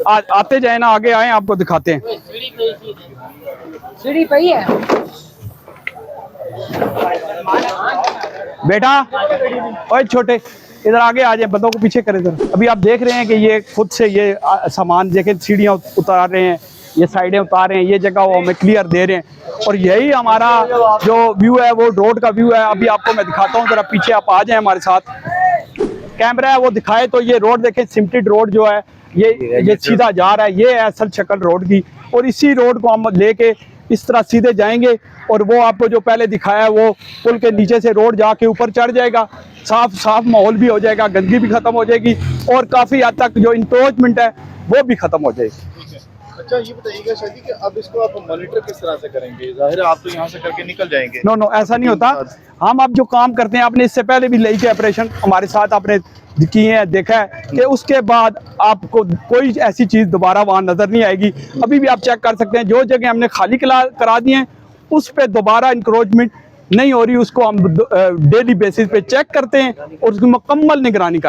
आते जाए ना, आगे आए, आपको दिखाते हैं। सीढ़ी पे ही है बेटा, ओए छोटे, इधर आगे आ जाए, बंदों को पीछे करें इधर। अभी आप देख रहे हैं कि ये खुद से ये सामान देखे, सीढ़ियाँ उतार रहे हैं, ये साइडें उतार रहे हैं, ये जगह वो हमें क्लियर दे रहे हैं। और यही हमारा जो व्यू है वो रोड का व्यू है। अभी आपको मैं दिखाता हूँ, जरा पीछे आप आ जाए हमारे साथ, कैमरा है वो दिखाए तो ये रोड देखें, सिमटेड रोड जो है ये सीधा जा रहा है, ये है असल शक्ल रोड की। और इसी रोड को हम लेके इस तरह सीधे जाएंगे और वो आपको जो पहले दिखाया है वो पुल के नीचे से रोड जाके ऊपर चढ़ जाएगा। साफ साफ माहौल भी हो जाएगा, गंदगी भी खत्म हो जाएगी और काफ़ी हद तक जो इंक्रोचमेंट है वो भी खत्म हो जाएगी। अच्छा ये बताइएगा शादी कि अब इसको आप मॉनिटर किस तरह से करेंगे? जाहिर है आप तो यहाँ से करके निकल जाएंगे। नो ऐसा नहीं होता। हम अब जो काम करते हैं, आपने इससे पहले भी लई के ऑपरेशन हमारे साथ आपने किए हैं, देखा है कि उसके बाद आपको कोई ऐसी चीज़ दोबारा वहाँ नज़र नहीं आएगी। अभी भी आप चेक कर सकते हैं, जो जगह हमने खाली करा दी हैं उस पर दोबारा इंक्रोचमेंट नहीं हो रही, उसको हम डेली बेसिस पे चेक करते हैं और उसकी मुकम्मल निगरानी करते हैं।